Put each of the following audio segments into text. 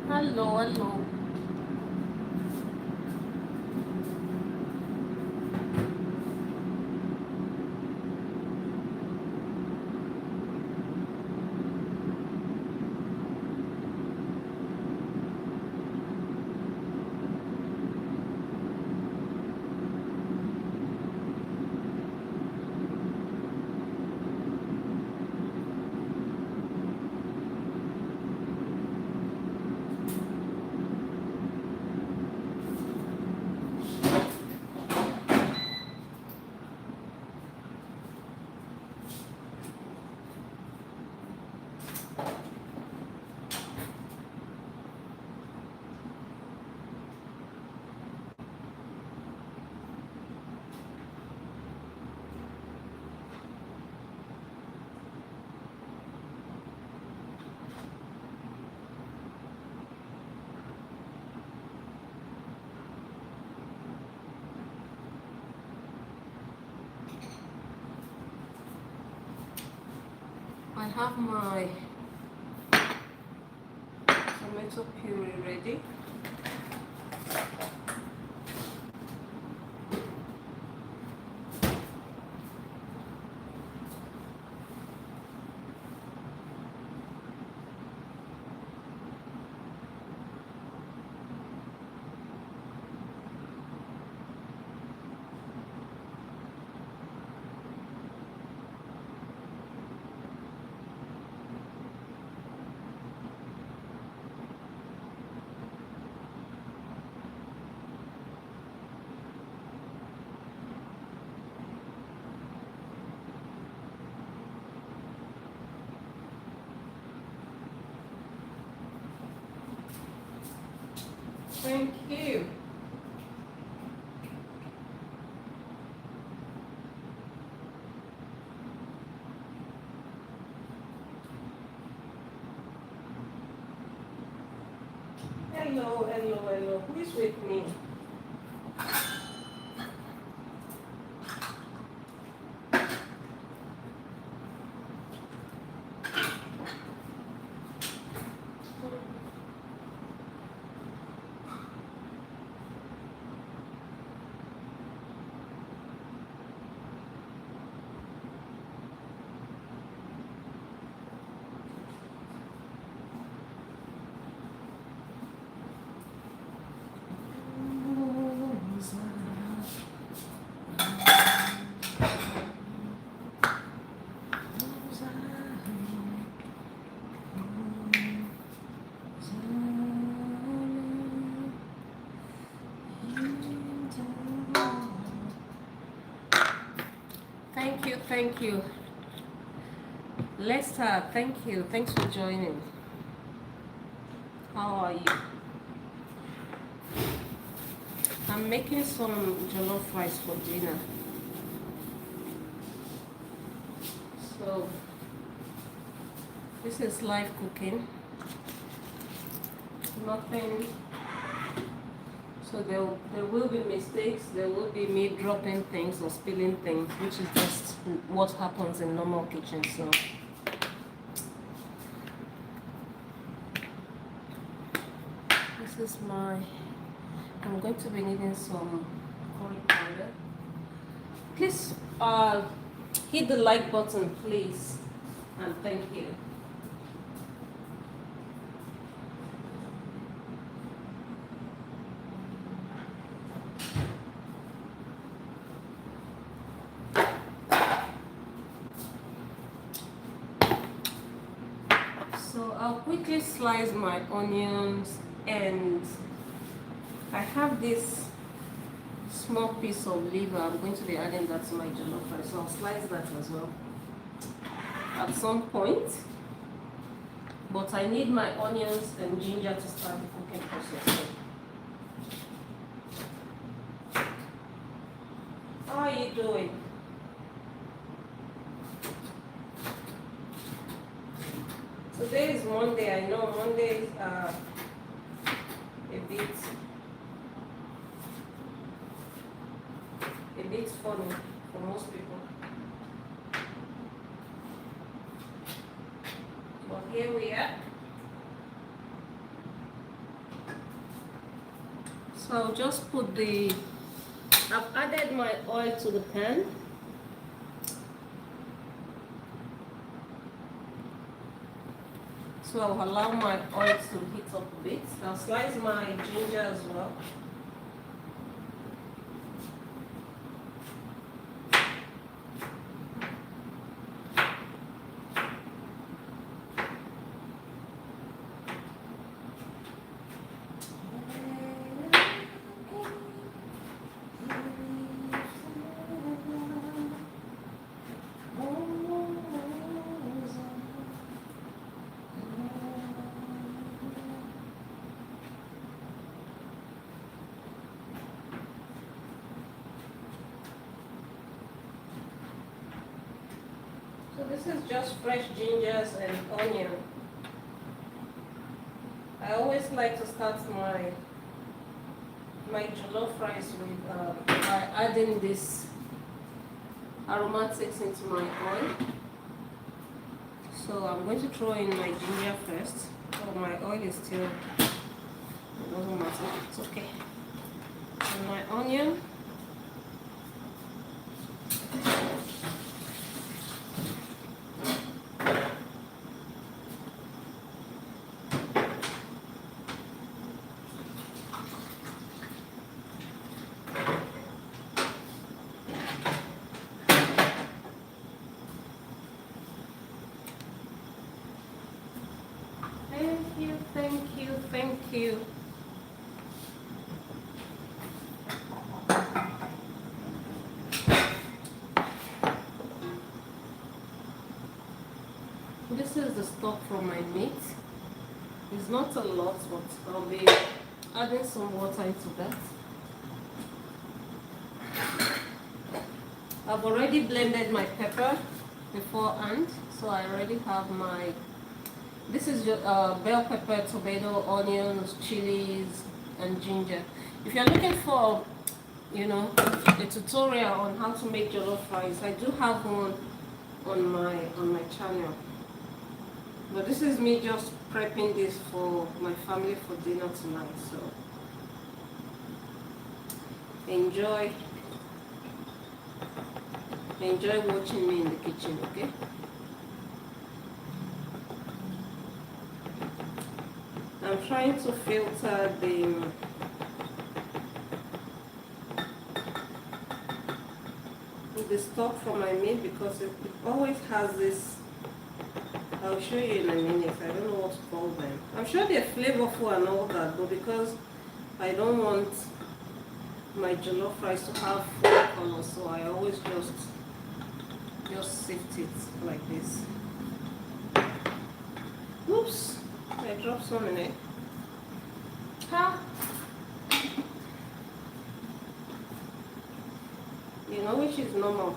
Hello, hello. I have my tomato puree ready. Thank you. Hello, hello, hello. Who is with me? Thank you, thank you. Lester, thank you. Thanks for joining. How are you? I'm making some jollof rice for dinner. So, this is live cooking. Nothing. So there will be mistakes. There will be me dropping things or spilling things, which is just what happens in normal kitchen. So this is my. I'm going to be needing some curry powder. Please hit the like button, please, and thank you. So I'll quickly slice my onions, and I have this small piece of liver. I'm going to be adding that to my jollof rice, so I'll slice that as well at some point. But I need my onions and ginger to start the cooking process. How are you doing? Today is Monday. I know Mondays are a bit funny for most people. But here we are. So I'll just put I've added my oil to the pan. So I'll allow my oil to heat up a bit. I'll slice my ginger as well. So this is just fresh gingers and onion. I always like to start my jollof rice with by adding this aromatics into my oil. So I'm going to throw in my ginger first. Oh, my oil is still, it doesn't matter, it's okay. And my onion. Thank you. This is the stock from my meat. It's not a lot, but I'll be adding some water into that. I've already blended my pepper beforehand, so I already have my, this is bell pepper, tomato, onions, chilies, and ginger. If you're looking for, a tutorial on how to make jollof rice, I do have one on my channel. But this is me just prepping this for my family for dinner tonight. So enjoy watching me in the kitchen, okay? I'm trying to filter the stock from my meat because it always has this. I'll show you in a minute. I don't know what to call them. I'm sure they're flavorful and all that, but because I don't want my jollof rice to have food color, so I always just sift it like this. Oops, I dropped some in it. Ha! Which is normal.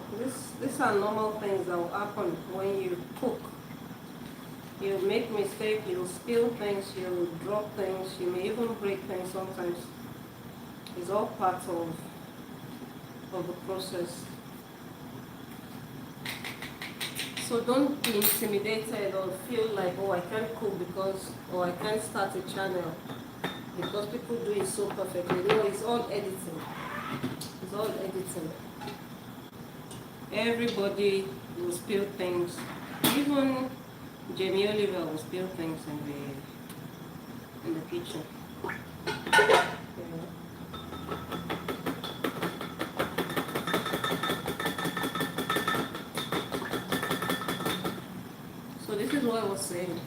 These are normal things that will happen when you cook. You'll make mistakes, you'll spill things, you'll drop things, you may even break things sometimes. It's all part of the process. So don't be intimidated or feel like, oh, I can't cook or I can't start a channel because people do it so perfectly. No, it's all editing. It's all editing. Everybody will spill things. Even Jamie Oliver will spill things in the kitchen. So this is what I was saying.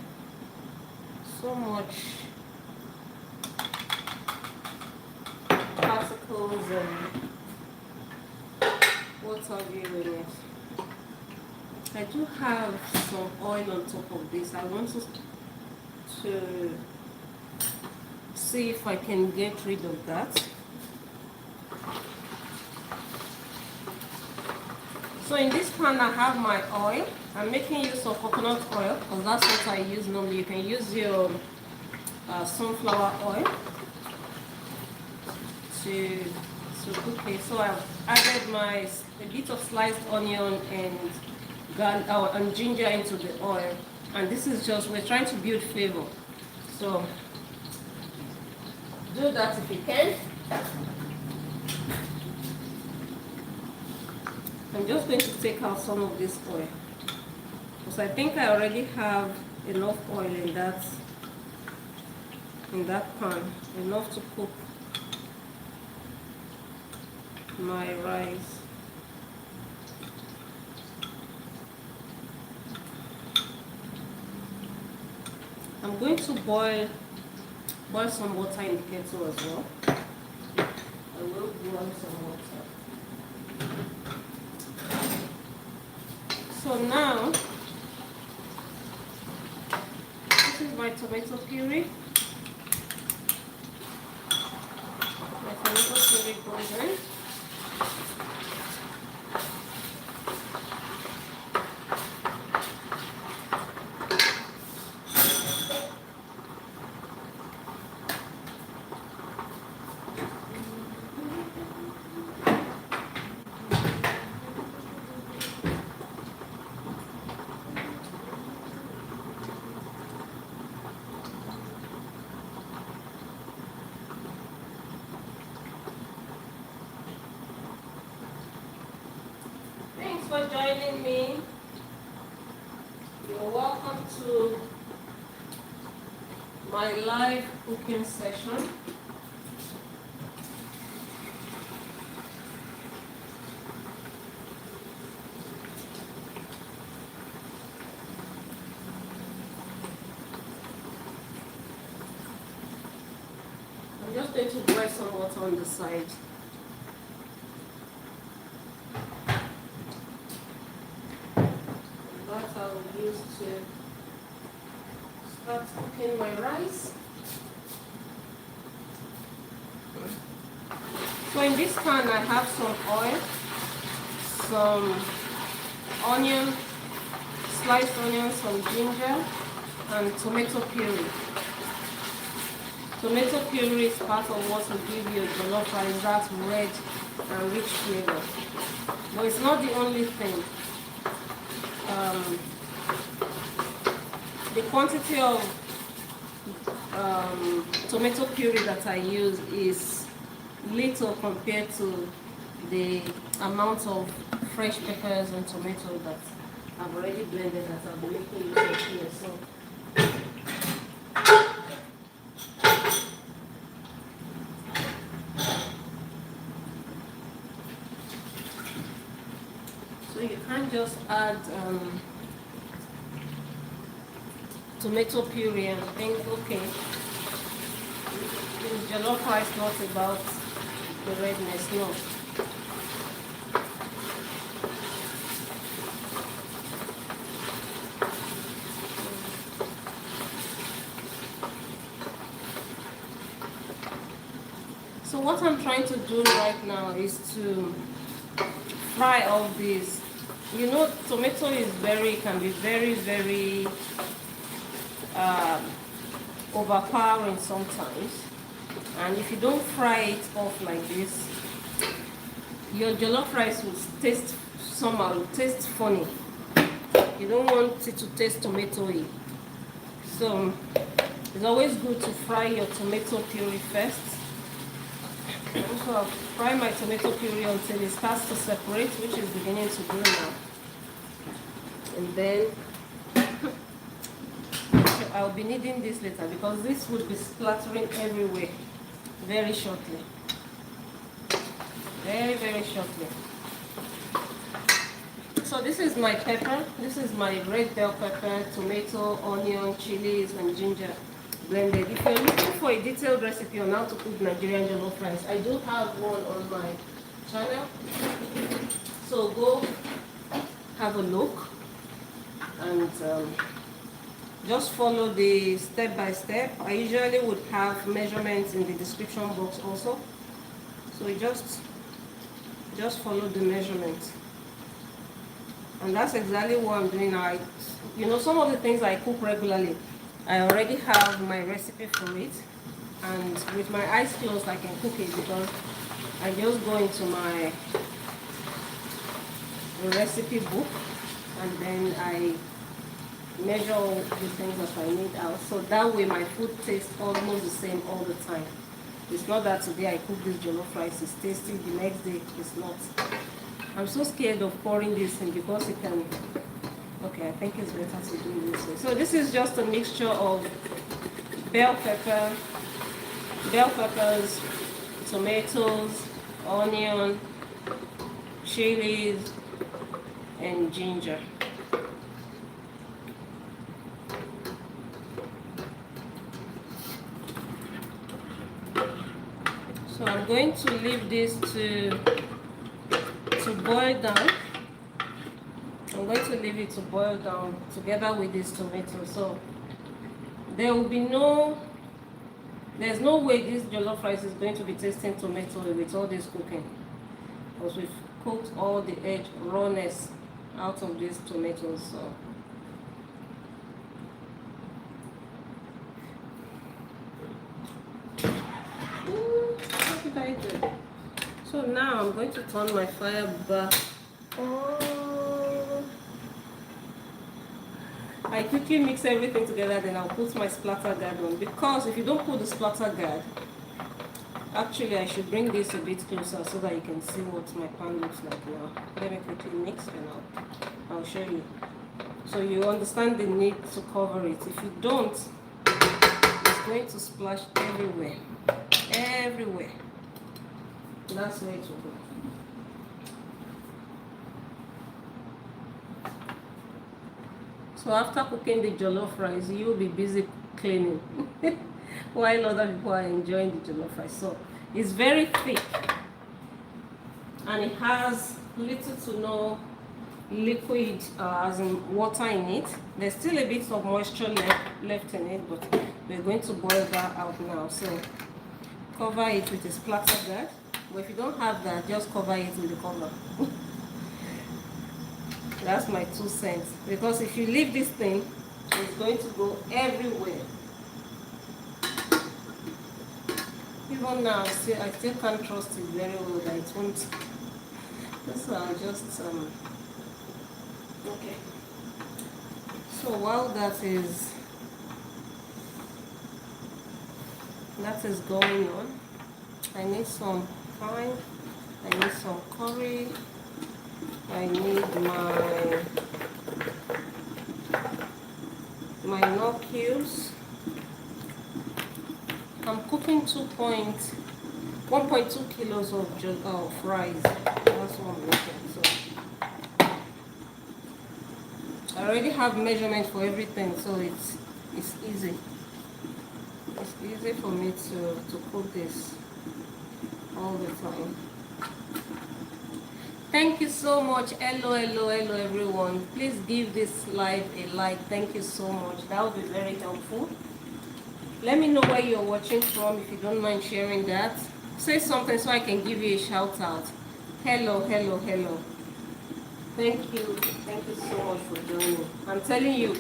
So much particles and what have you in it. I do have some oil on top of this. I want to see if I can get rid of that. So in this pan I have my oil. I'm making use of coconut oil because that's what I use normally. You can use your sunflower oil to cook it. So I've added a bit of sliced onion and ginger into the oil, and this is just, we're trying to build flavor, so do that if you can. I'm just going to take out some of this oil because I think I already have enough oil in that pan, enough to cook my rice. I'm going to boil some water in the kettle as well. I will boil some water. So now, this is my tomato puree. My tomato puree goes in. Thanks for joining me. You're welcome to my live cooking session. I'm just going to boil some water on the side. I will use to start cooking my rice. So in this pan I have some oil, some onion, sliced onion, some ginger, and tomato puree. Tomato puree is part of what will give you a jollof rice that red and rich flavor. But it's not the only thing. The quantity of tomato puree that I use is little compared to the amount of fresh peppers and tomato that I've already blended that I'll be making use of here. So you can't just add tomato puree and think, okay, is jollof rice not about the redness? No. So what I'm trying to do right now is to fry all these. You know, tomato is can be very overpowering sometimes, and if you don't fry it off like this, your jollof rice will taste somehow, will taste funny. You don't want it to taste tomatoey. So it's always good to fry your tomato puree first. So I'll fry my tomato puree until it starts to separate, which is beginning to do now. And then I'll be needing this later because this would be splattering everywhere very shortly. Very shortly. So this is my pepper. This is my red bell pepper, tomato, onion, chilies, and ginger blended. If you're looking for a detailed recipe on how to cook Nigerian jollof rice, I do have one on my channel. So go have a look and just follow the step by step. I usually would have measurements in the description box also. So you just follow the measurements. And that's exactly what I'm doing now. You know, some of the things I cook regularly, I already have my recipe for it. And with my eyes closed, I can cook it because I just go into my recipe book and then I measure all the things that I need out, so that way my food tastes almost the same all the time. It's not that today I cook this jollof rice, it's tasty, the next day it's not. I'm so scared of pouring this in because it can, okay, I think it's better to do this way. So this is just a mixture of bell peppers, tomatoes, onion, chilies, and ginger. So I'm going to leave this to boil down. I'm going to leave it to boil down together with this tomato. So there will be there's no way this jollof rice is going to be tasting tomato with all this cooking, because we've cooked all the edge rawness out of these tomatoes. So what did I do? So now I'm going to turn my fire back on. I quickly mix everything together, then I'll put my splatter guard on, because if you don't put the splatter guard, actually I should bring this a bit closer so that you can see what my pan looks like now. Let me quickly mix and I'll show you. So you understand the need to cover it. If you don't, it's going to splash everywhere. Everywhere. That's where it will go. So after cooking the jollof rice, you'll be busy cleaning while other people are enjoying the jollof rice. So it's very thick and it has little to no liquid, as in water in it. There's still a bit of moisture left in it, but we're going to boil that out now. So cover it with a splatter guard. But if you don't have that, just cover it with the cover. That's my 2 cents. Because if you leave this thing, it's going to go everywhere. Even now, I still can't trust it very well that it won't. So I'll just okay. So while that is going on, I need some thyme, I need some curry, I need my nut cubes. I'm cooking 1.2 kilos of rice. That's what I'm making. So I already have measurements for everything, so it's easy. It's easy for me to cook this all the time. Thank you so much. Hello everyone. Please give this live a like. Thank you so much. That would be very helpful. Let me know where you're watching from, if you don't mind sharing that. Say something so I can give you a shout out. Hello. Thank you so much for joining. I'm telling you,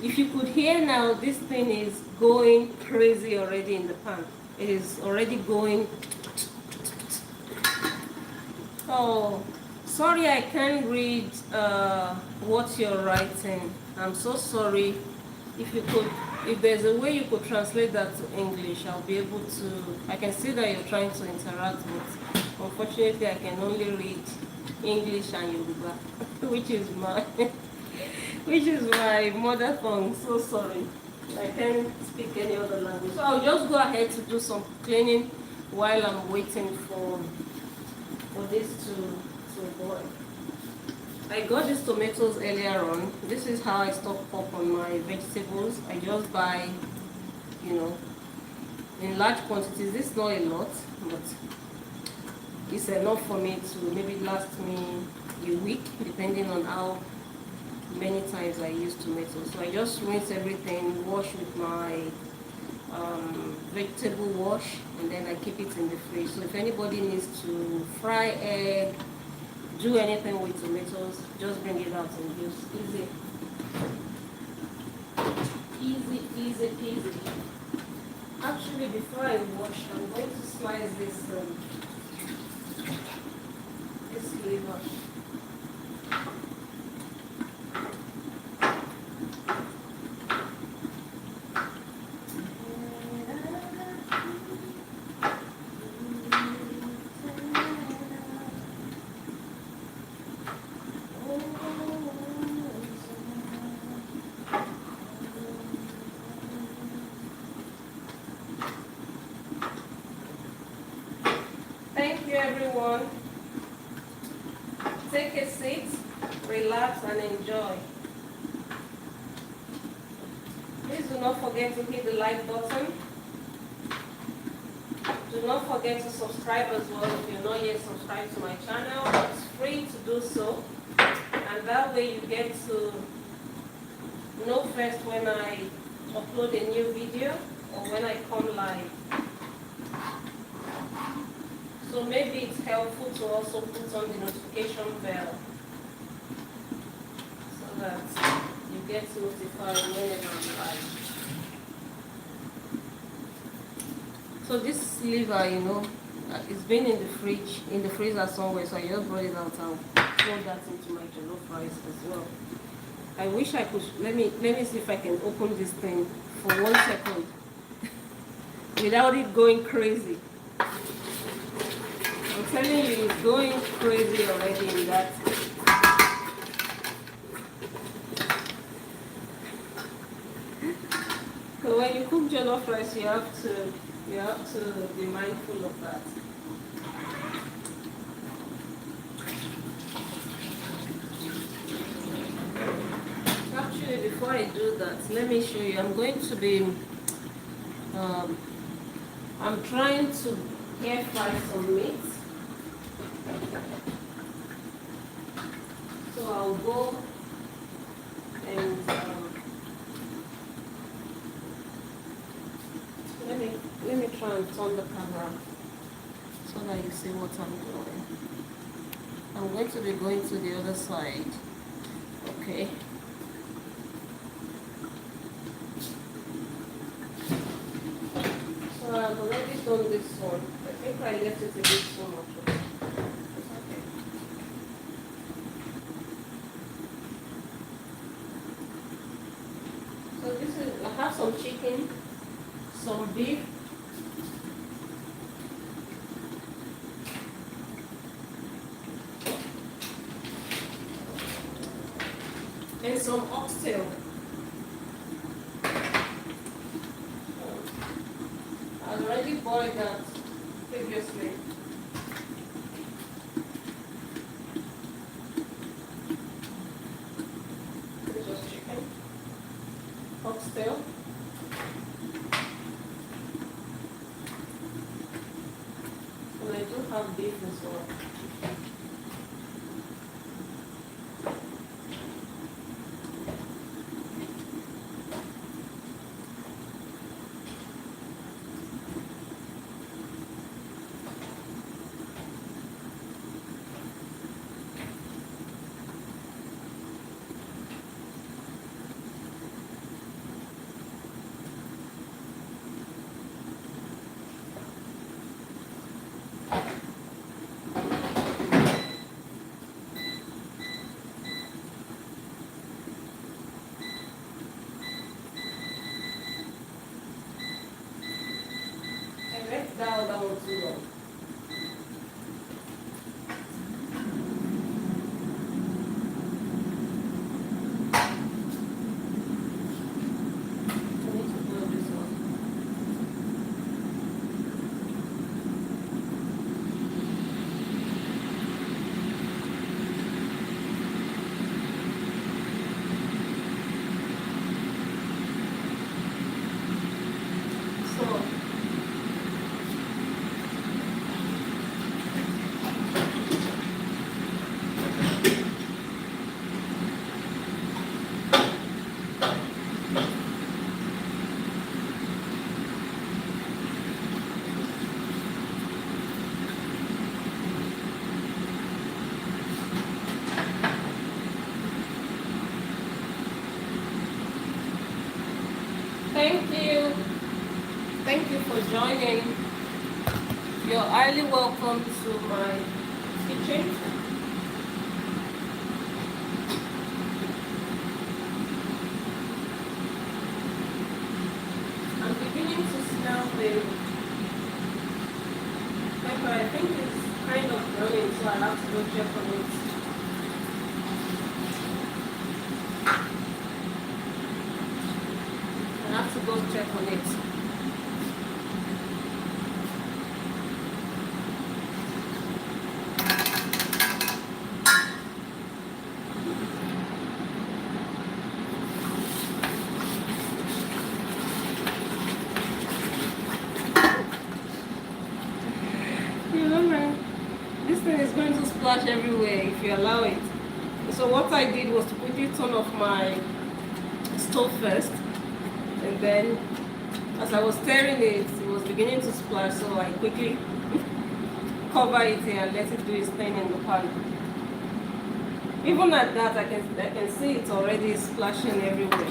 if you could hear now, this thing is going crazy already in the pan. It is already going. Oh, sorry, I can't read what you're writing. I'm so sorry. If there's a way you could translate that to English, I'll be able to. I can see that you're trying to interact with. Unfortunately, I can only read English and Yoruba, which is my mother tongue. So sorry, I can't speak any other language. So I'll just go ahead to do some cleaning while I'm waiting for this to boil. I got these tomatoes earlier on. This is how I stock up on my vegetables. I just buy, in large quantities. This is not a lot, but it's enough for me to maybe last me a week, depending on how many times I use tomatoes. So I just rinse everything, wash with my vegetable wash, and then I keep it in the fridge. So if anybody needs to fry egg, do anything with tomatoes, just bring it out and use. Easy peasy. Actually, before I wash, I'm going to slice this liver. you, everyone. Take a seat, relax, and enjoy. Please do not forget to hit the like button. Do not forget to subscribe as well if you're not yet subscribed to my channel. It's free to do so, and that way you get to know first when I upload a new video or when I come live. So maybe it's helpful to also put on the notification bell so that you get notified whenever I'm live. So this liver, it's been in the fridge, in the freezer somewhere, so I just brought it out and throw that into my jollof rice as well. I wish I could, let me see if I can open this thing for 1 second without it going crazy. I'm telling you, it's going crazy already in that. So when you cook jollof rice, you have to be mindful of that. Actually, before I do that, let me show you. I'm going to be, I'm trying to air fry some meat. So I'll go and let me try and turn the camera so that you see what I'm doing. I'm going to be going to the other side. Okay. So I've already done this one. I think I left it a bit so much. Okay. So this is, I have some chicken, some beef, and some oxtail. I already boiled that previously. This was chicken, oxtail, and I do have beef as well. That one too long. I need to boil this one. So thank you for joining. You're highly welcome to my kitchen. I'm beginning to smell the pepper. I think it's kind of burning, so I have to go check on it. I have to go check on it. splash everywhere if you allow it. So what I did was to quickly turn off my stove first, and then as I was stirring it, it was beginning to splash, so I quickly cover it here and let it do its thing in the pan. Even at that, I can see it already splashing everywhere.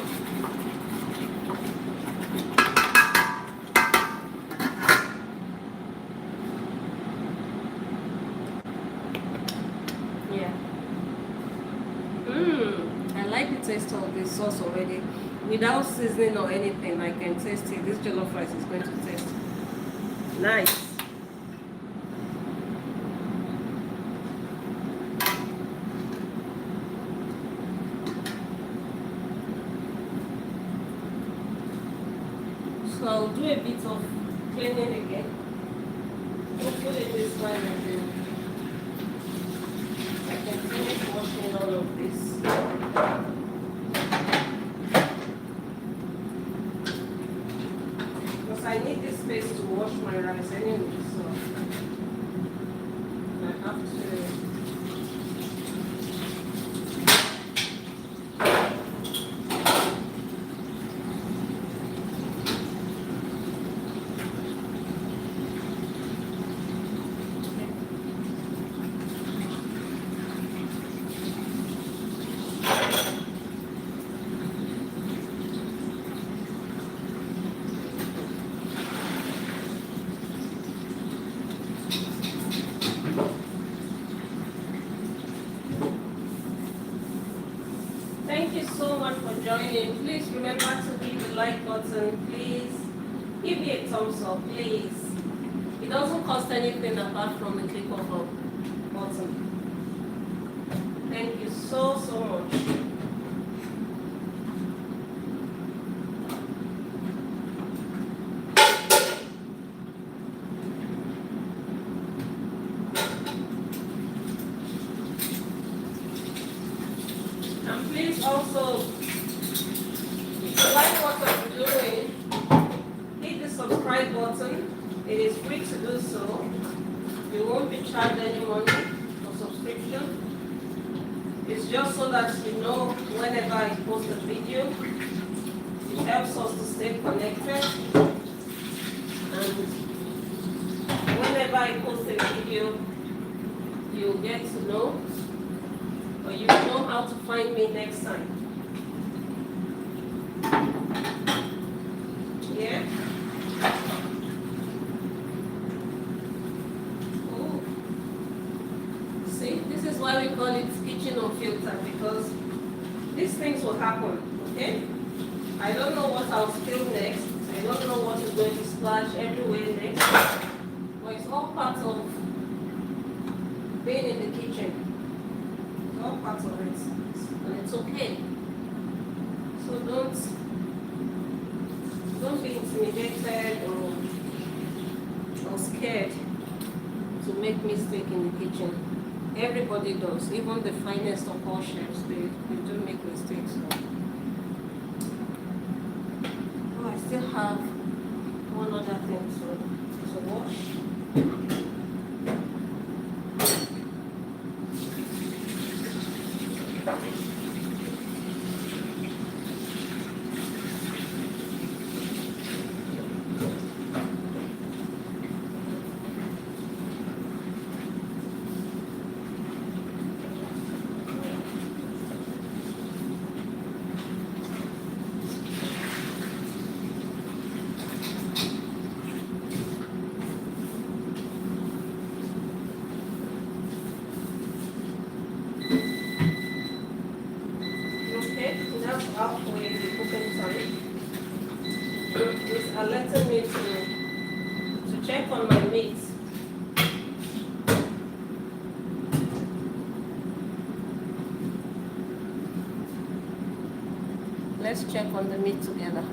Yeah. I like the taste of this sauce already. Without seasoning or anything, I can taste it. This jollof rice is going to taste nice. So I'll do a bit of cleaning again. Hopefully this one I can finish washing all of this. Because I need this space to wash my rice anyway, so I have to. Thank you so much for joining. Please remember to hit the like button. Please give me a thumbs up, please. It doesn't cost anything apart from the click of a button. Thank you so much. And please also, if you like what I'm doing, hit the subscribe button. It is free to do so. You won't be charged any money for subscription. It's just so that you know whenever I post a video. It helps us to stay connected. And whenever I post a video, you'll get to know, or you know how to find me next time. Yeah? Oh. See, this is why we call it kitchen unfiltered, because these things will happen, okay? I don't know what I'll spill next. I don't know what is going to splash everywhere next. But it's all part of being in the kitchen. All parts of it, and it's okay. So don't be intimidated or scared to make mistake in the kitchen. Everybody does, even the finest of all chefs, they do make mistakes. So. Oh, I still have one other thing to wash. Halfway the cooking time. This alerted me to check on my meat. Let's check on the meat together.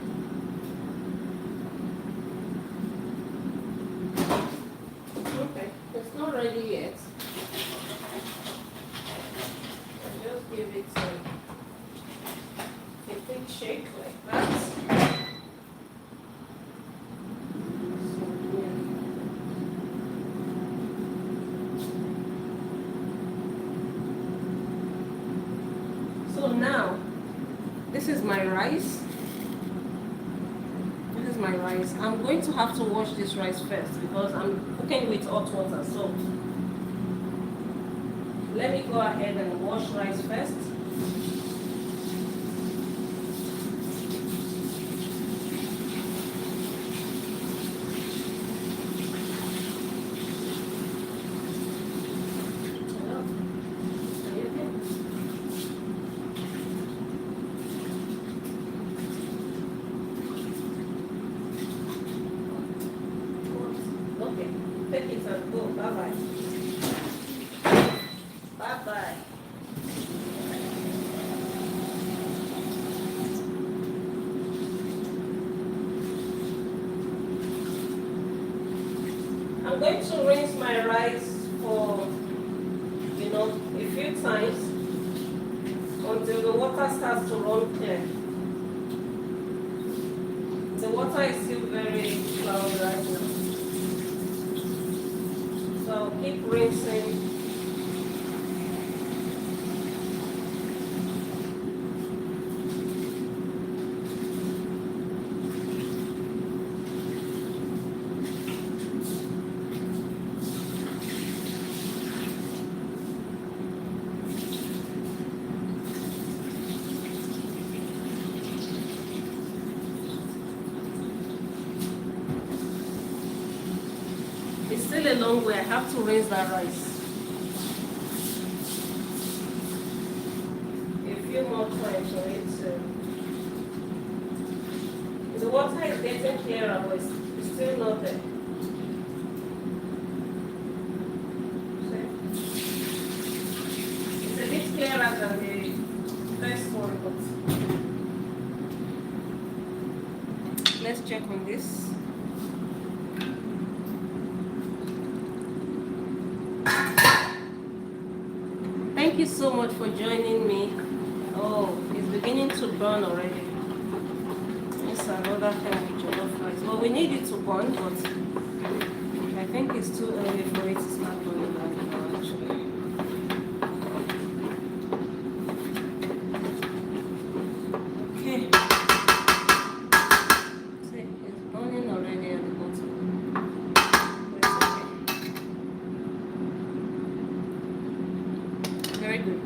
Okay, it's not ready yet. I'll just give it a quick shake like that. So, is my rice. This is my rice. I'm going to have to wash this rice first because I'm cooking with hot water. So let me go ahead and wash rice first. Take it and go. Bye-bye. Bye-bye. I'm going to rinse my rice for, a few times until the water starts to run clear. The water is still very cloudy right now. So I'll keep rinsing. It's still a long way. I have to rinse that rice. A few more times for it to. The water is getting clearer, but it's still not there. It's a bit clearer than the first one, but let's check on this. Thank you so much for joining me. Oh, it's beginning to burn already. It's another thing with jollof rice. Well, we need it to burn, but I think it's too early for it to start burning right now, actually. Okay. See, it's burning already at the bottom. But it's okay. Very good.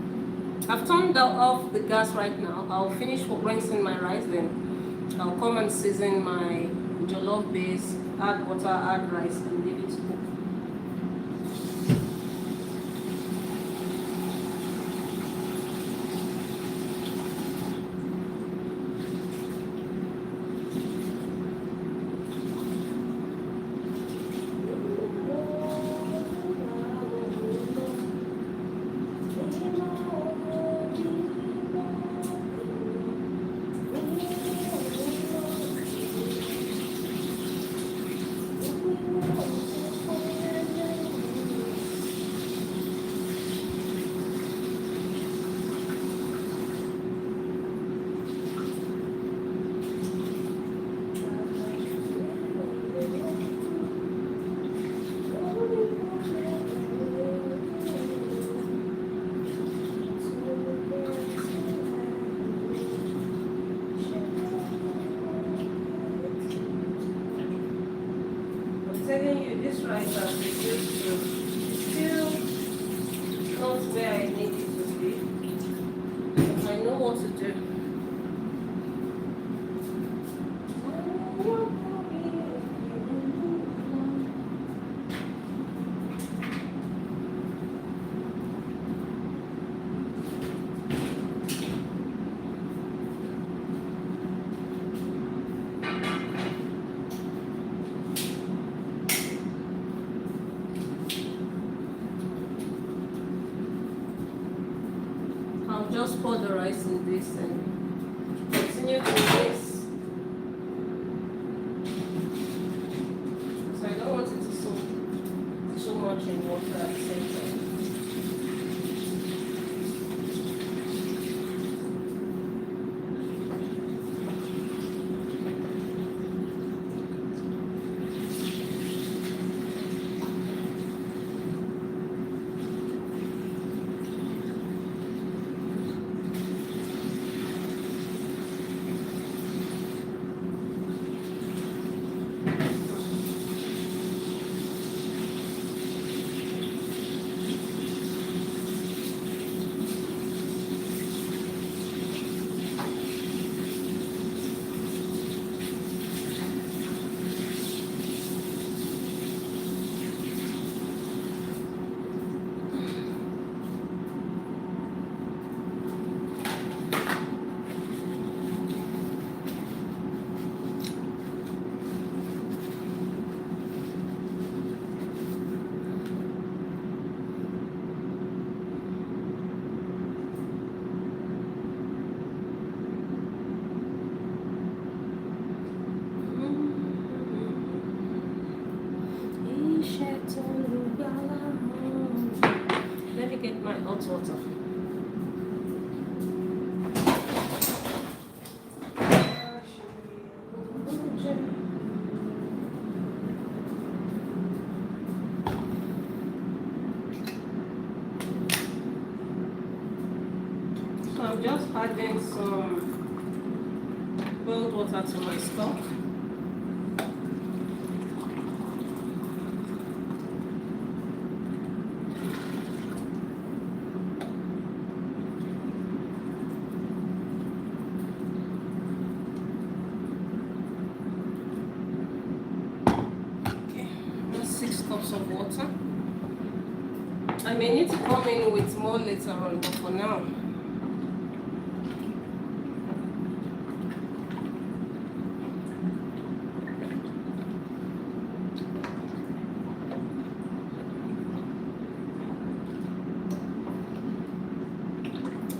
I've turned off the gas right now. I'll finish rinsing my rice, then I'll come and season my jollof base, add water, add rice, and leave it to cook. Telling you, this rice has reduced to still not where I need it to be. But I know what to do. I'll just pour the rice in this and continue to mix. So I don't want it to soak too much in water at the same time. get my hot water. So I'm just adding some boiled water to my stock. Of water. I may need to come in with more later on, but for now,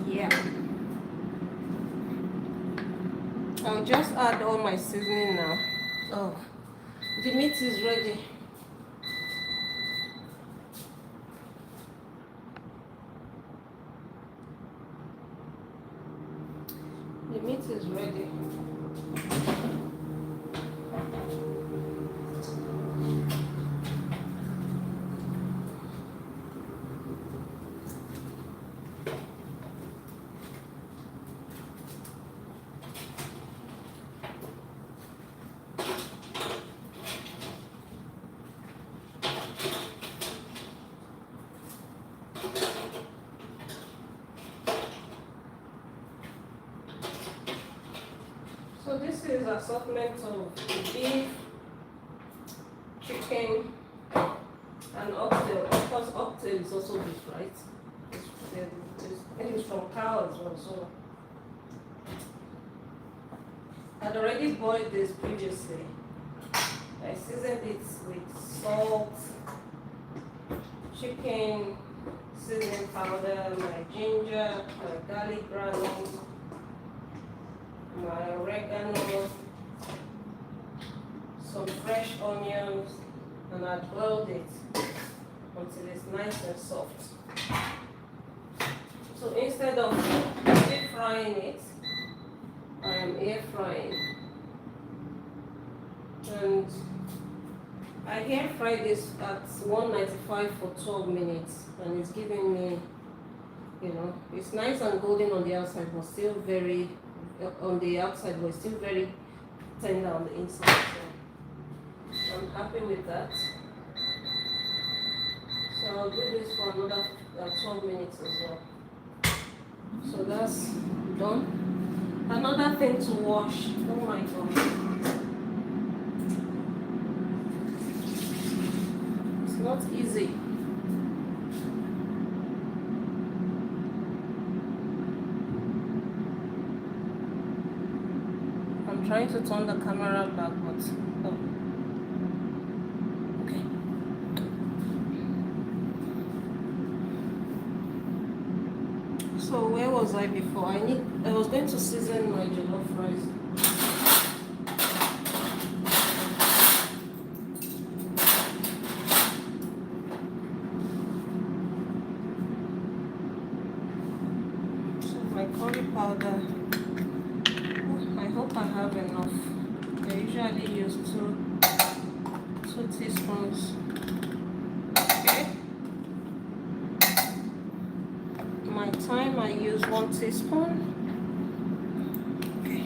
yeah, I'll just add all my seasoning now. Oh, the meat is ready. The meat is ready. So this is assortment of beef, chicken, and oxtail. Of course, oxtail is also beef, right? It is from cow as well. So I'd already boiled this previously. I seasoned it with salt, chicken, seasoning powder, my ginger, my garlic granules, my oregano, some fresh onions, and I boiled it until it's nice and soft. So instead of deep frying it, I am air frying. And I air fry this at 195 for 12 minutes, and it's giving me, it's nice and golden on the outside, but still very on the outside, but still very tender on the inside. So I'm happy with that. So I'll do this for another 12 minutes as well. So that's done. Another thing to wash. Oh my god. It's not easy. I'm trying to turn the camera back, but oh. Okay. So where was I before? I was going to season my jollof rice. So my curry powder. I hope I have enough. I usually use two teaspoons. Okay. My thyme, I use 1 teaspoon. Okay.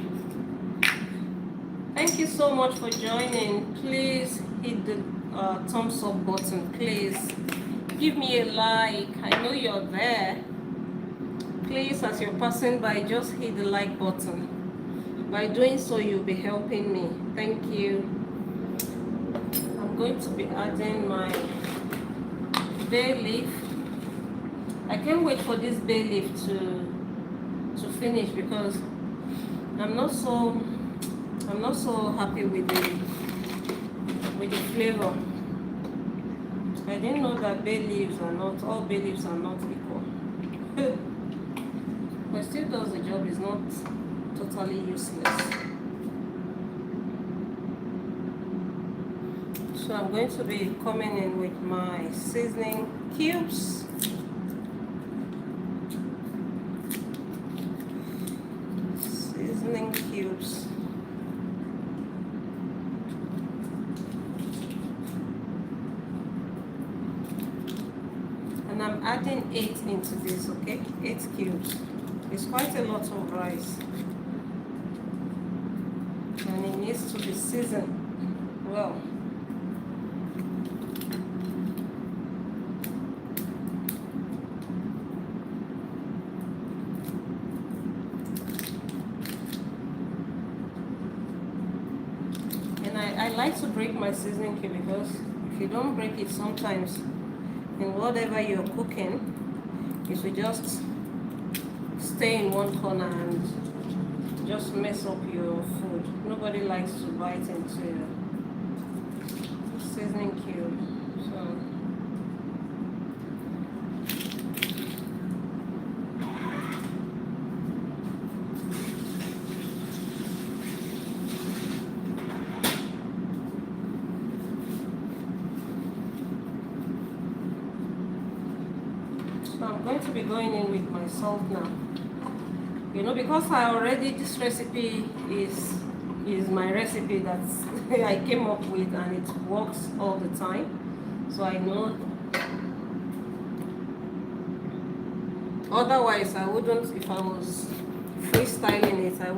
Thank you so much for joining. Please hit the thumbs up button. Please give me a like. I know you're there. Please, as you're passing by, just hit the like button. By doing so, you'll be helping me. Thank you. I'm going to be adding my bay leaf. I can't wait for this bay leaf to finish, because I'm not so happy with the flavor. I didn't know that all bay leaves are not equal. But still does the job. It's not totally useless. So I'm going to be coming in with my seasoning cubes. seasoning cubes. And I'm adding 8 into this, okay? 8 cubes. It's quite a lot of rice. And it needs to be seasoned well. And I like to break my seasoning cube, because if you don't break it, sometimes in whatever you're cooking, it will just stay in one corner and just mess up your food. Nobody likes to bite into seasoning cube. So I'm going to be going in with my salt now. You know, because this recipe is my recipe that I came up with, and it works all the time. So I know. Otherwise, I wouldn't. If I was freestyling it, I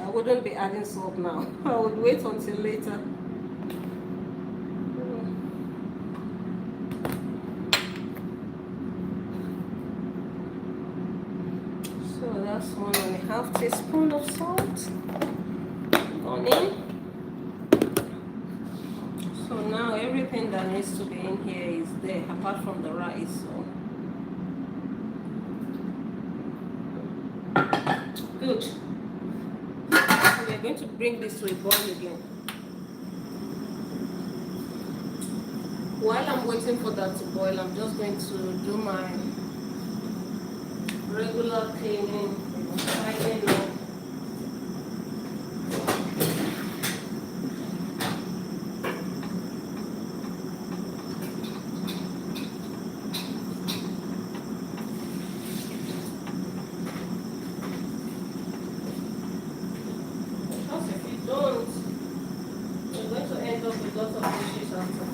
wouldn't be adding salt now. I would wait until later. So that's 1.5 teaspoons of salt gone in. So now everything that needs to be in here is there, apart from the rice. So good. So we're going to bring this to a boil again. While I'm waiting for that to boil, I'm just going to do my regular cleaning, tidying up. Because if you don't, you're going to end up with lots of dishes after.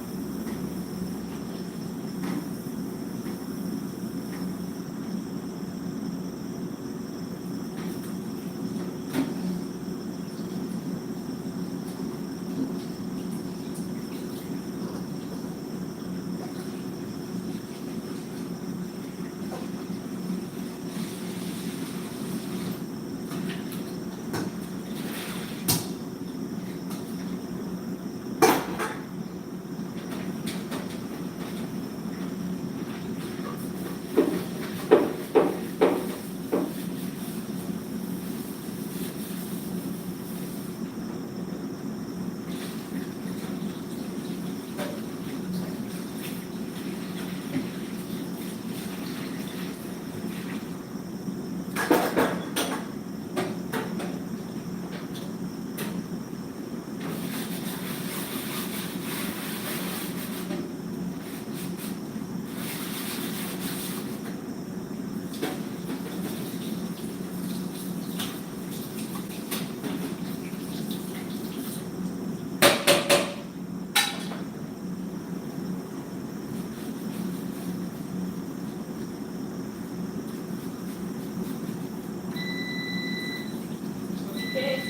Okay.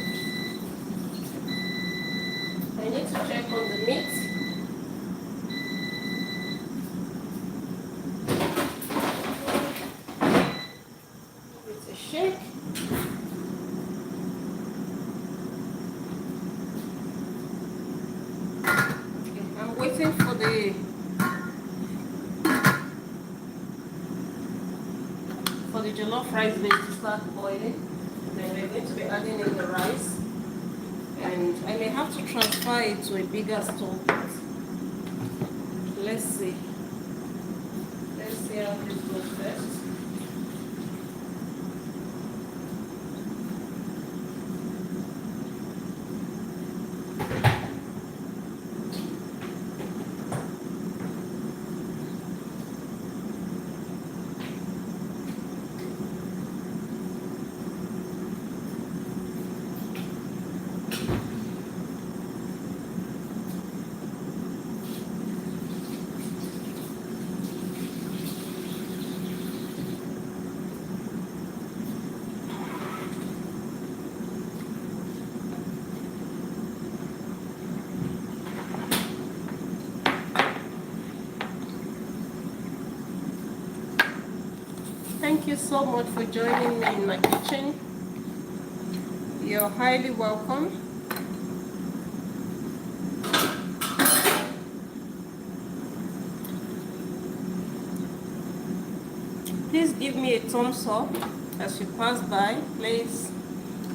I need to check on the meat. It's a shake. Okay, I'm waiting for the jollof rice base to start boiling. Then we're going to be adding in the rice, and I may have to transfer it to a bigger stove. Let's see how this goes first. Thank you so much for joining me in my kitchen. You're highly welcome. Please give me a thumbs up as you pass by, please,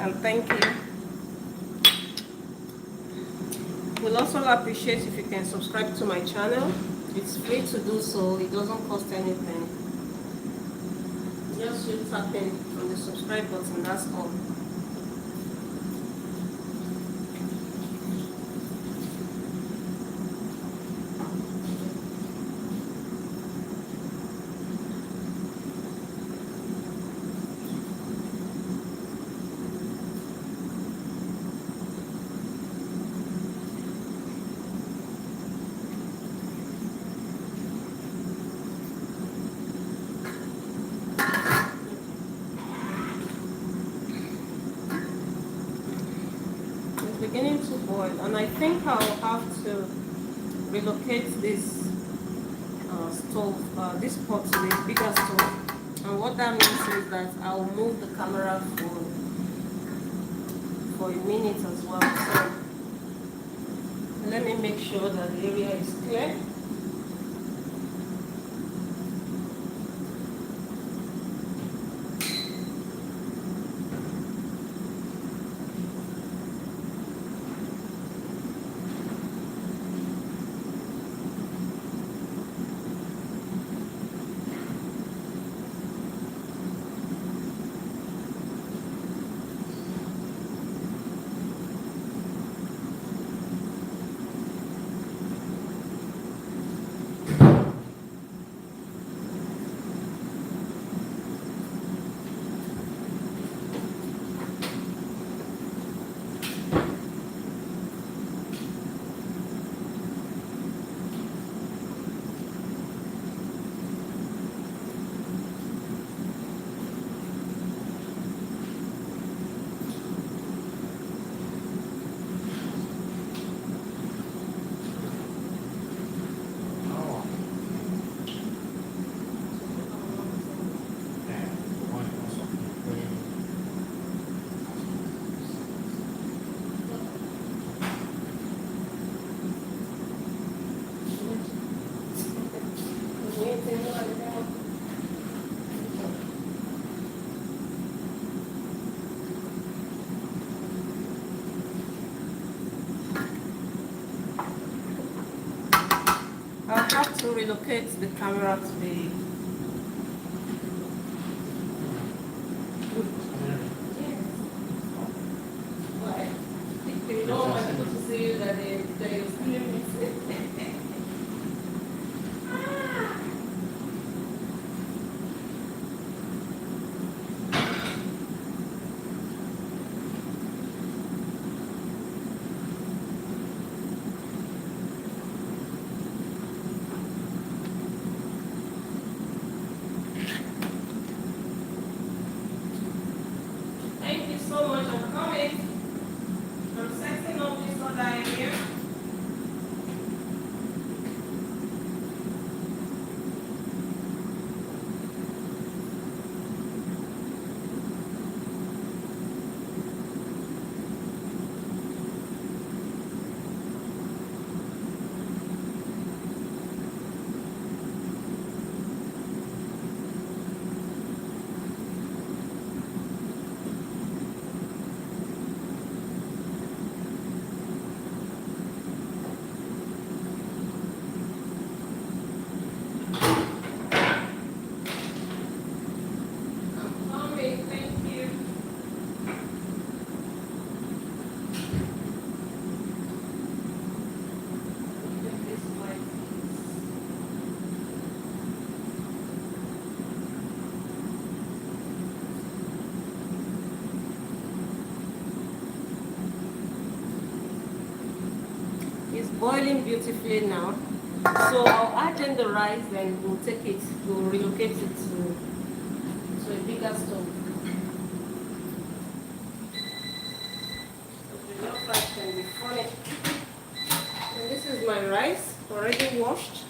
and thank you. We'll also appreciate if you can subscribe to my channel. It's free to do so, it doesn't cost anything. Just you tap in on the subscribe button, that's all. Beginning to boil, and I think I'll have to relocate this this pot to a bigger stove. And what that means is that I'll move the camera for a minute as well. So let me make sure that the area is clear. I'll have to relocate the camera to the you don't want people to see that they're screaming. Thank you so much for coming. I'm setting up this other area. It's boiling beautifully now. So I'll add in the rice and we'll take it, we'll relocate it to a bigger stove. So the jollof rice can be funny. And this is my rice, already washed.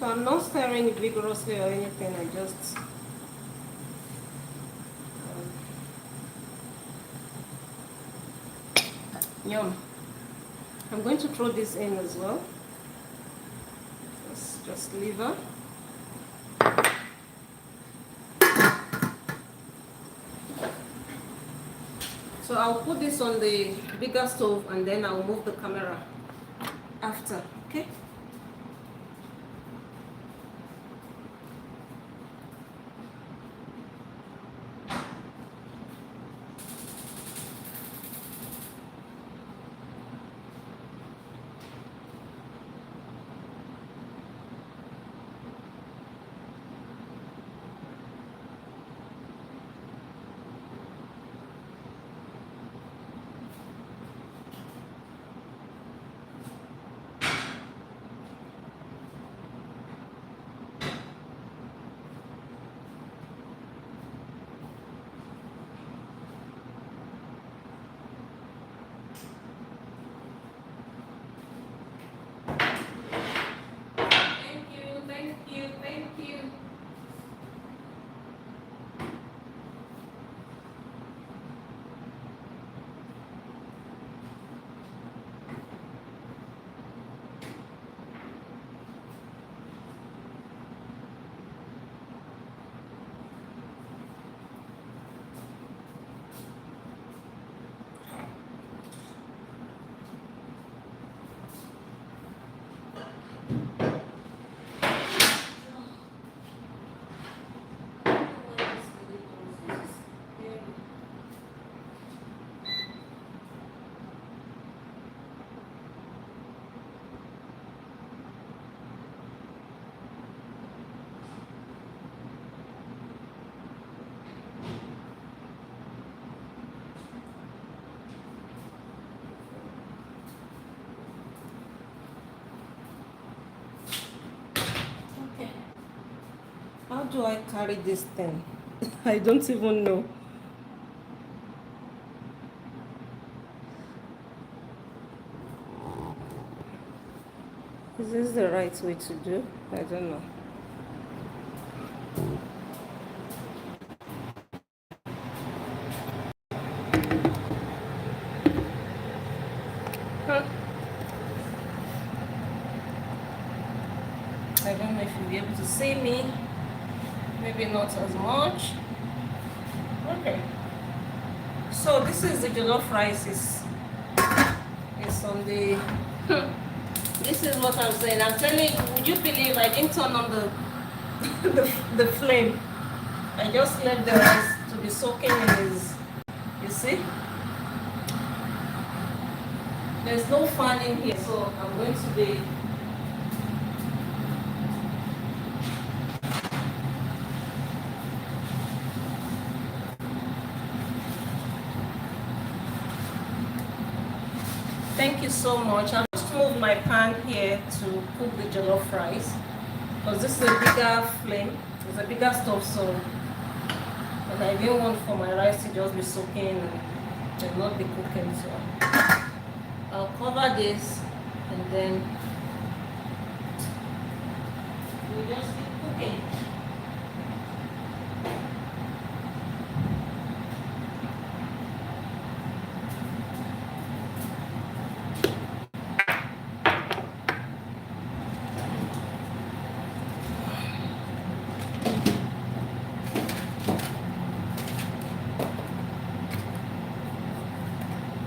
So I'm not stirring it vigorously or anything. I just yum. I'm going to throw this in as well. It's just liver. So I'll put this on the bigger stove and then I'll move the camera after, okay? Thank you. Okay. How do I carry this thing? I don't even know. Is this the right way to do? I don't know. Huh. I don't know if you'll be able to see me. Maybe not as much. Okay. So this is the jollof rice. It's on the. This is what I'm saying. I'm telling you, would you believe I didn't turn on the flame? I just left the rice to be soaking in his. You see? There's no fan in here, so I'm going to be. Thank you so much. I've just moved my pan here to cook the jollof rice because this is a bigger flame. It's a bigger stove, so and I didn't want for my rice to just be soaking and not be cooking. So I'll cover this and then we'll just keep cooking.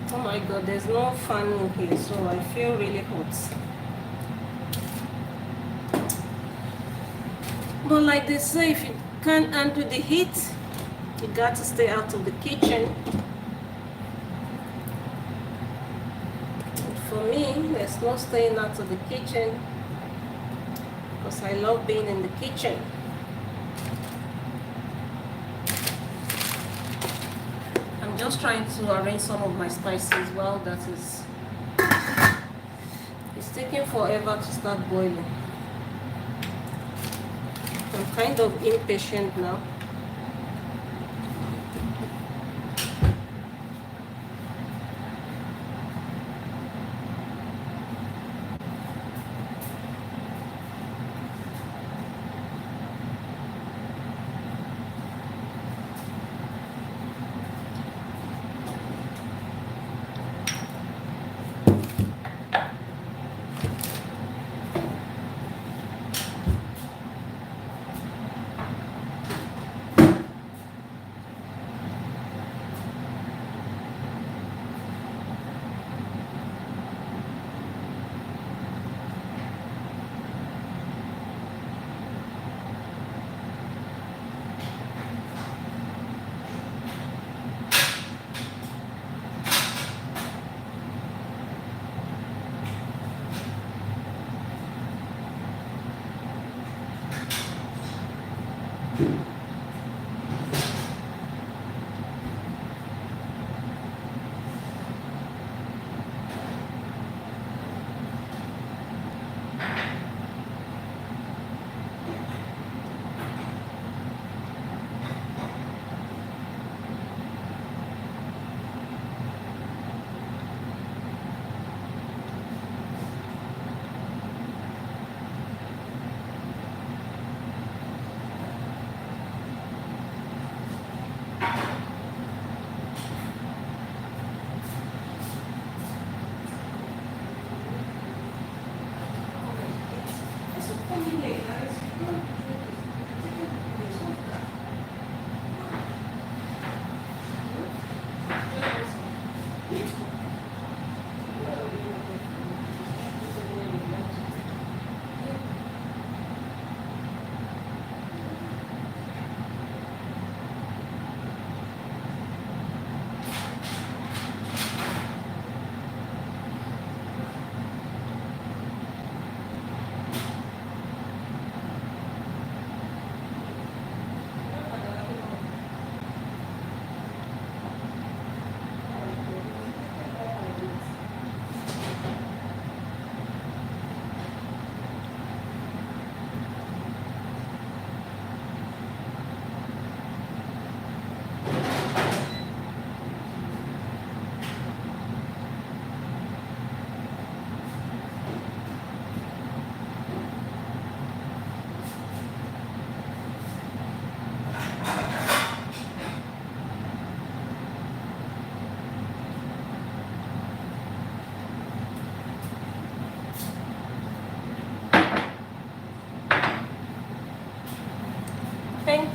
Oh my god, there's no fan in here, so I feel really hot. But like they say, if you can't handle the heat, you got to stay out of the kitchen. And for me, there's no staying out of the kitchen because I love being in the kitchen. I'm just trying to arrange some of my spices while that is. It's taking forever to start boiling. I'm kind of impatient now. Thank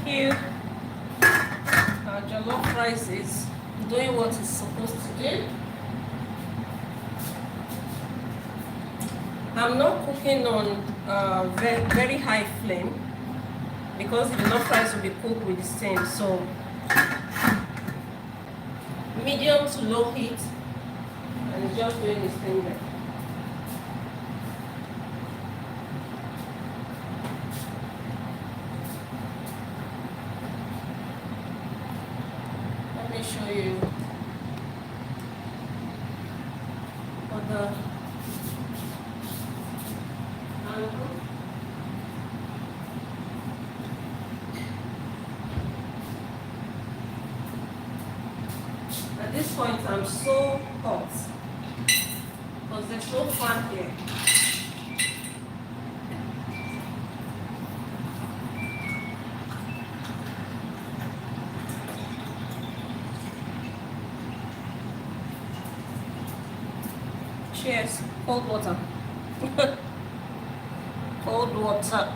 you. Our jollof rice is doing what it's supposed to do. I'm not cooking on very, very high flame because the jollof rice will be cooked with the steam. So medium to low heat, and it's just doing its thing there. Let me show you other angle. At this point, I'm so hot because there's no fan here. Cheers. Cold water. Cold water.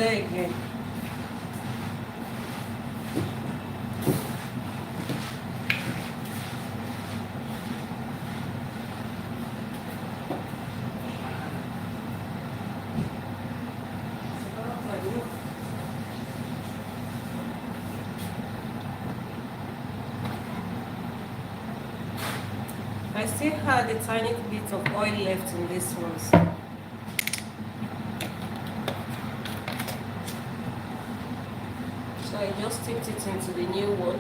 there again. I still had a tiny bit of oil left in this one. So I just tipped it into the new one.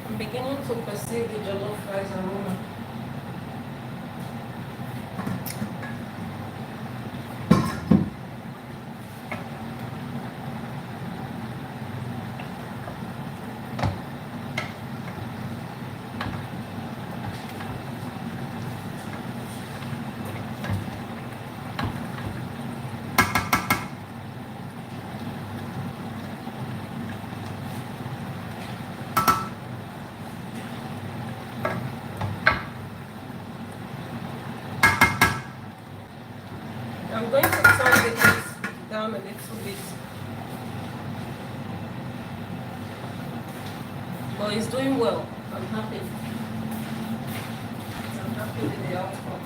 I'm beginning to perceive the jollof rice aroma. I'm going to turn the heat down a little bit, but it's doing well. I'm happy. I'm happy with the outcome.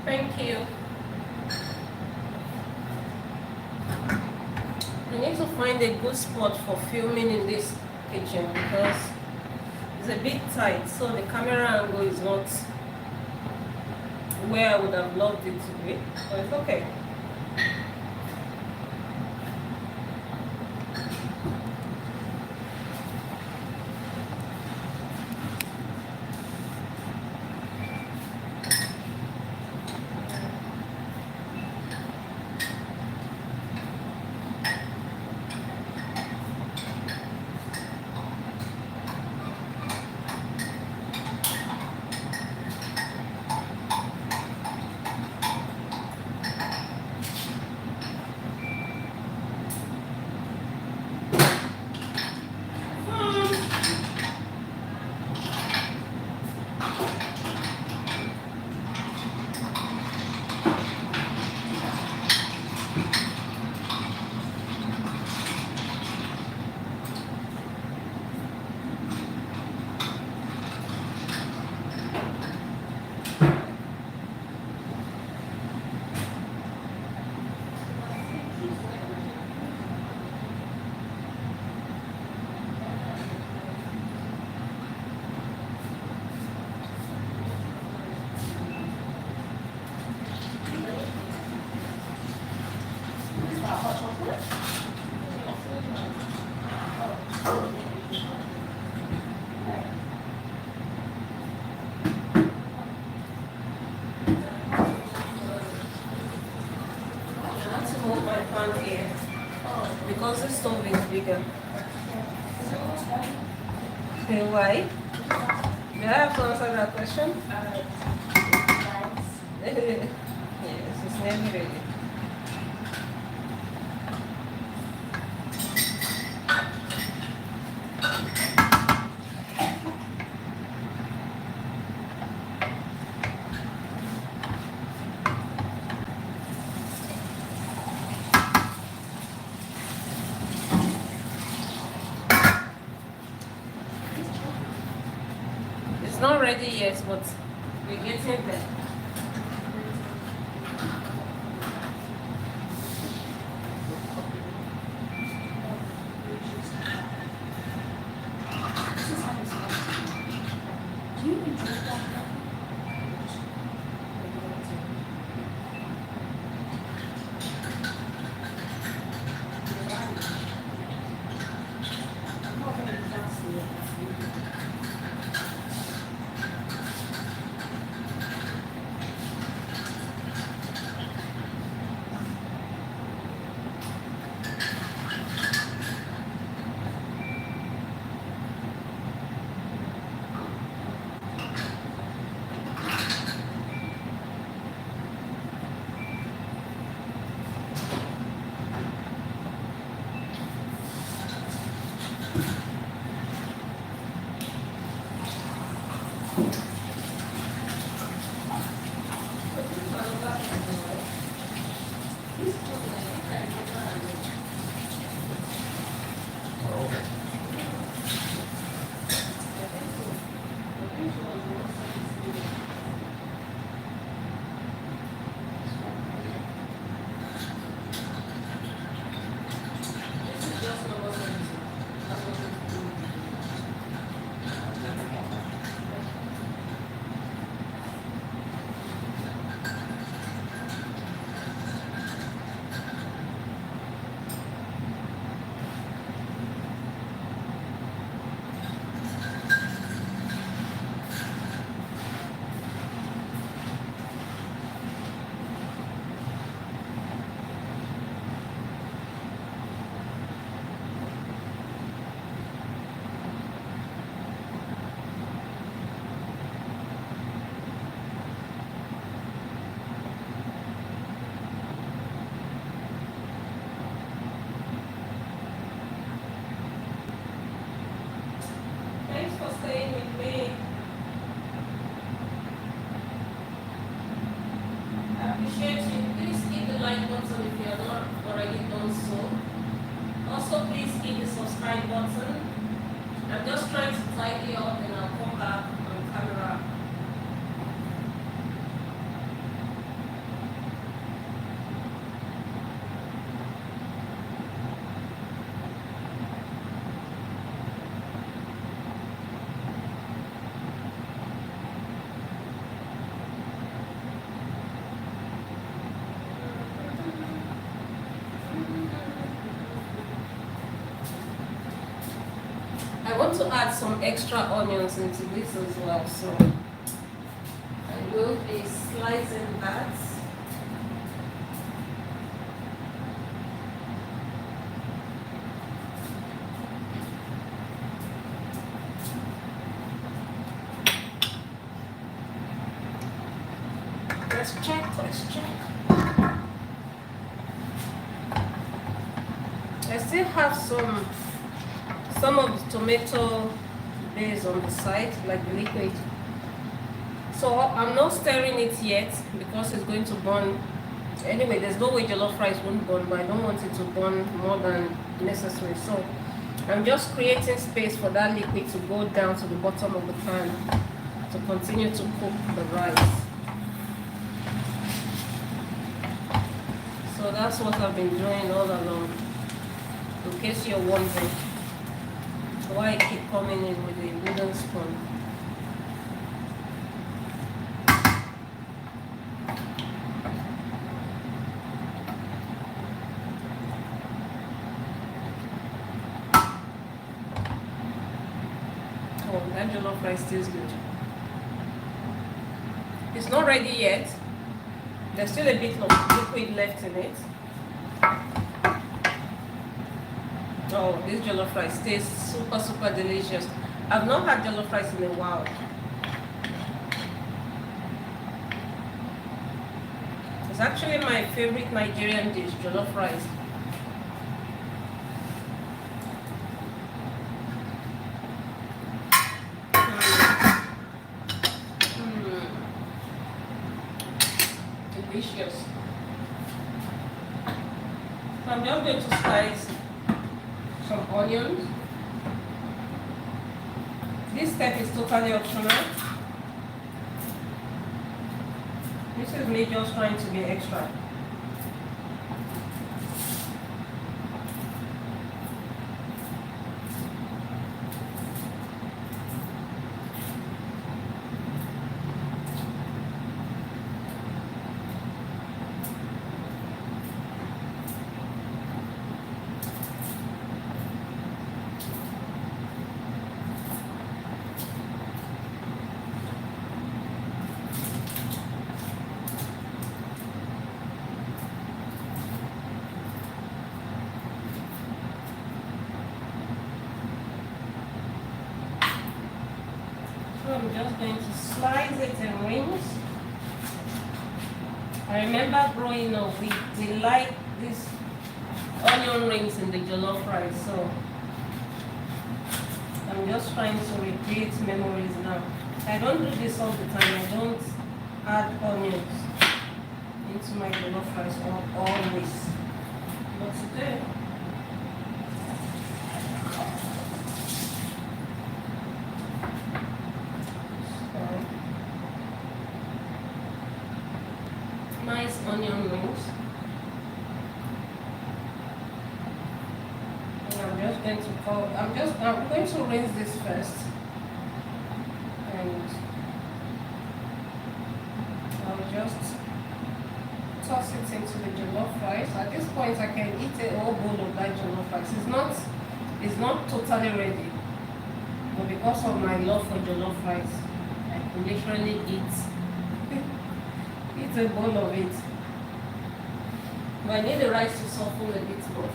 Thank you. I need to find a good spot for filming in this kitchen because it's a bit tight, so the camera angle is not where I would have loved it to be, but it's okay. Here because the stove is bigger. Okay, why? Do I have to answer that question? Yes, it's nearly ready. not ready yet, but we're getting there. Thanks for staying with me. I appreciate you. Please hit the like button if you are not already done so. Also, please hit the subscribe button. I'm just trying to tidy up and I'll come back on camera. I want to add some extra onions into this as well, so I will be slicing that. Let's check. I still have some of the tomato base on the side, like the liquid. So I'm not stirring it yet because it's going to burn. Anyway, there's no way jollof rice won't burn, but I don't want it to burn more than necessary. So I'm just creating space for that liquid to go down to the bottom of the pan to continue to cook the rice. So that's what I've been doing all along, in case you're wondering why I keep coming in with a wooden spoon. Oh, that jollof rice tastes good. It's not ready yet. There's still a bit of liquid left in it. Oh, this jollof rice tastes super delicious. I've not had jollof rice in a while. It's actually my favorite Nigerian dish, jollof rice. Delicious. So I'm just going to slice some onions. This step is totally optional. This is me just trying to be extra. I'm just going to slice it in rings. I remember growing up, we like these onion rings in the jollof rice, so I'm just trying to recreate memories now. I don't do this all the time. I don't add onions into my jollof rice always. But today, nice onion rings. And I'm just going to I'm going to rinse this first, and I'll just toss it into the jollof rice. At this point I can eat a whole bowl of that jollof rice. It's not totally ready, but because of my love for jollof rice, I can literally eat a bowl of it. But I need the rice to soften a bit more.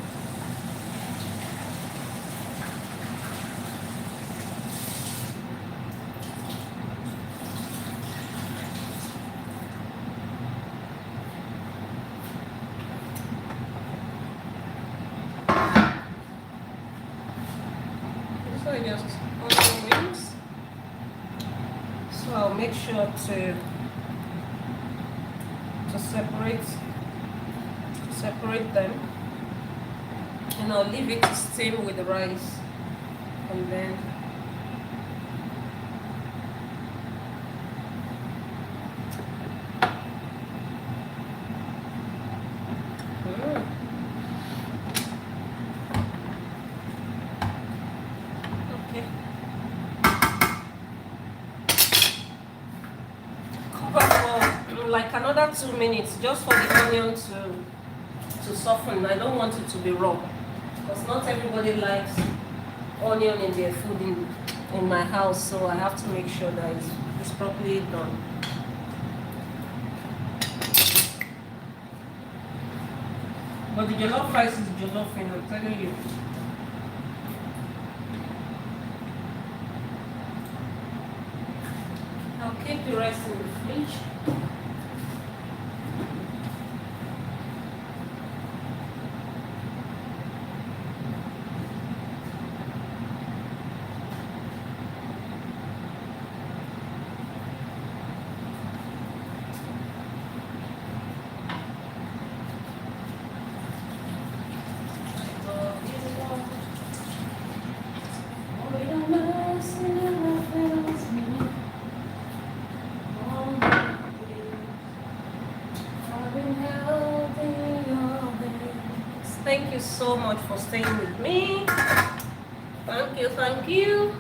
So I just onion rings. So I'll make sure to separate them, and I'll leave it to steam with the rice, and then okay, cover for like another 2 minutes, just for the onion to soften. I don't want it to be raw, because not everybody likes onion in their food in my house, so I have to make sure that it's properly done. But the jollof rice is jollof, I'm telling you. I'll keep the rest in the fridge. Thank you so much for staying with me. Thank you, thank you.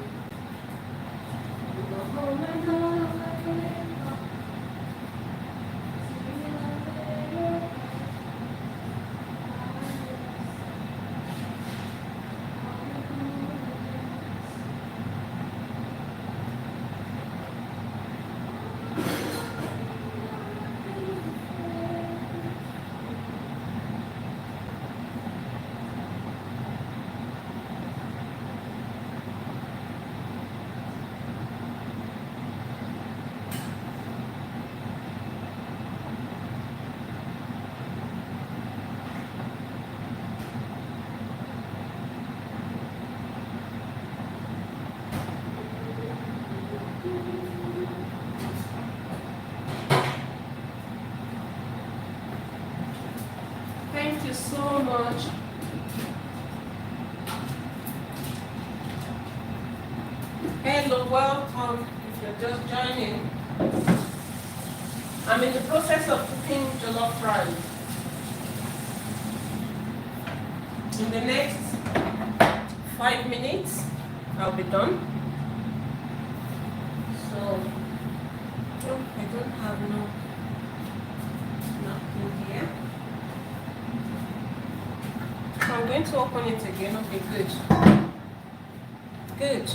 Thank you so much. Hello, welcome. If you're just joining, I'm in the process of cooking jollof rice. In the next 5 minutes, I'll be done. So, oh, I don't have nothing here. So I'm going to open it again. Okay, good. Good.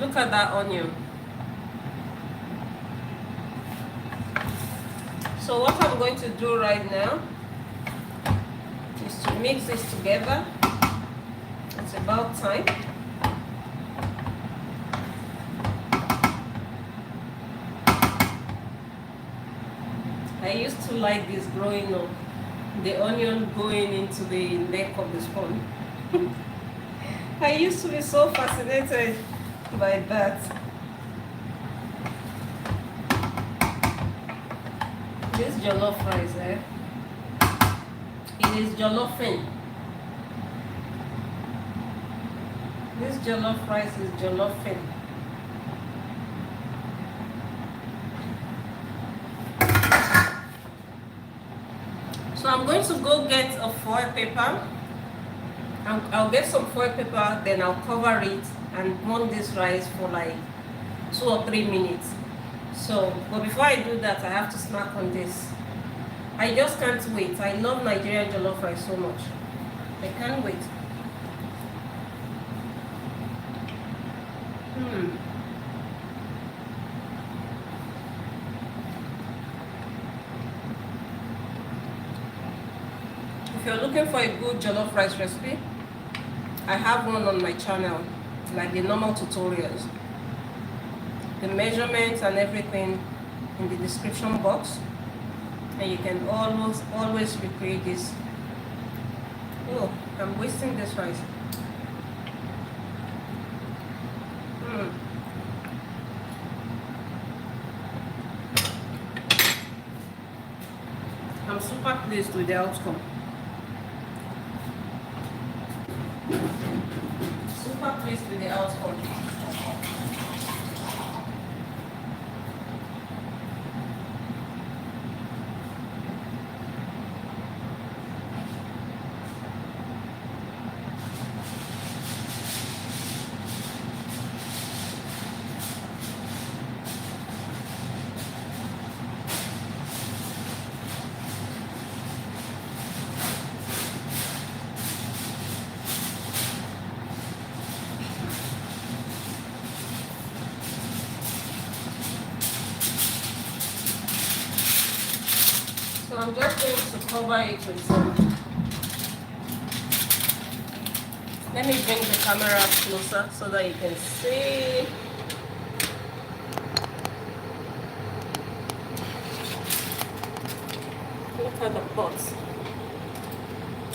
Look at that onion. So what I'm going to do right now is to mix this together. It's about time. I used to like this growing up, the onion going into the neck of the spoon. I used to be so fascinated by that. This jollof rice, it is jollofing. This jollof rice is jollofing. So I'm going to go get a foil paper. I'll get some foil paper, then I'll cover it and warm this rice for like 2 or 3 minutes. So, but before I do that, I have to snack on this. I just can't wait. I love Nigerian jollof rice so much. I can't wait. If you're looking for a good jollof rice recipe, I have one on my channel, like the normal tutorials. The measurements and everything in the description box, and you can always recreate this. Oh, I'm wasting this rice. I'm super pleased with the outcome. Super pleased with the outcome. So I'm just going to cover it with some. Let me bring the camera closer so that you can see. Look at the pots.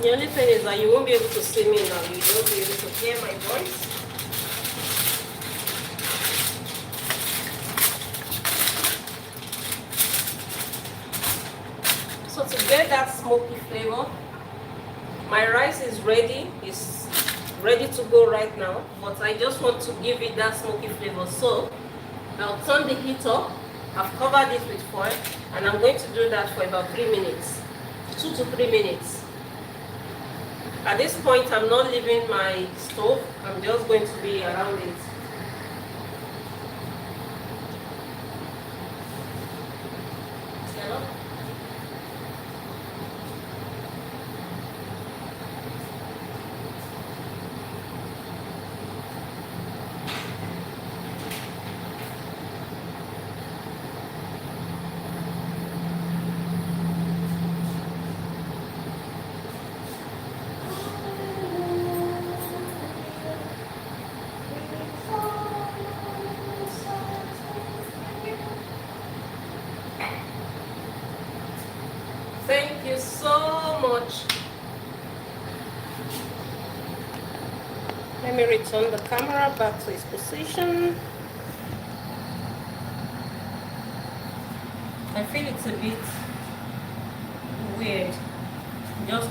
The only thing is that you won't be able to see me now. You won't be able to hear my voice. So to get that smoky flavor, my rice is ready. It's ready to go right now, but I just want to give it that smoky flavor. So I'll turn the heat up. I've covered it with foil, and I'm going to do that for about 3 minutes, 2 to 3 minutes. At this point, I'm not leaving my stove. I'm just going to be around it. Thank you so much. Let me return the camera back to its position. feel it's a bit weird, just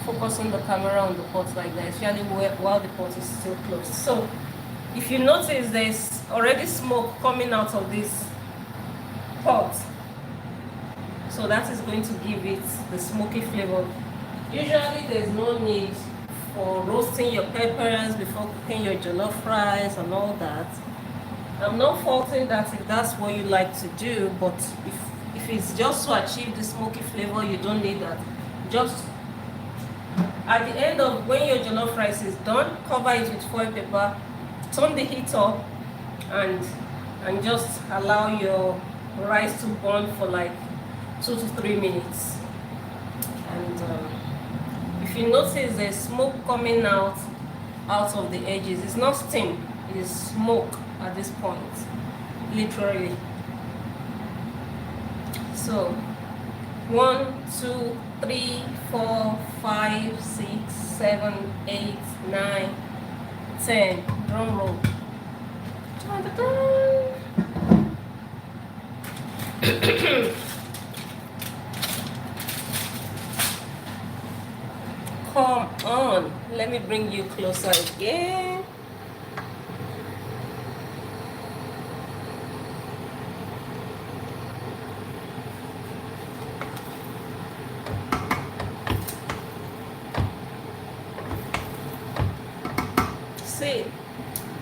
focus on the camera on the pot like that, especially while the pot is still closed. So if you notice, there's already smoke coming out of this pot, so that is going to give it the smoky flavor. Usually there's no need for roasting your peppers before cooking your jollof rice and all that. I'm not faulting that if that's what you like to do, but if it's just to achieve the smoky flavor, you don't need that. Just at the end of when your jollof rice is done, cover it with foil paper, turn the heat up, and just allow your rice to burn for like 2 to 3 minutes. And if you notice there's smoke coming out of the edges, it's not steam, it is smoke at this point, literally. So 1, 2, 3, 4, 5, 6, 7, 8, 9, 10. Drum roll. Come on, let me bring you closer again. See,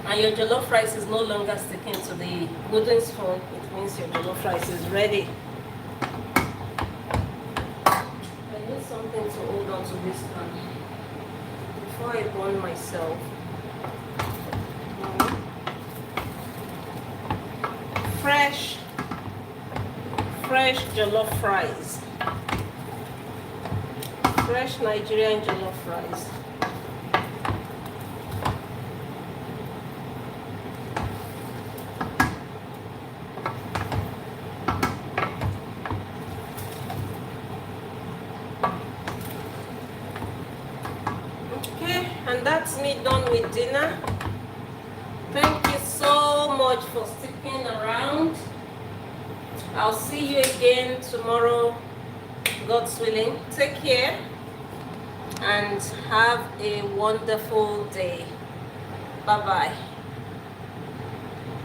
and your jollof rice is no longer sticking to the wooden spoon. It means your jollof rice is ready. I need something to hold on to this pan before I burn myself. Fresh jollof rice. Fresh Nigerian jollof rice. And that's me done with dinner. Thank you so much for sticking around. I'll see you again tomorrow, God's willing. Take care and have a wonderful day. Bye bye.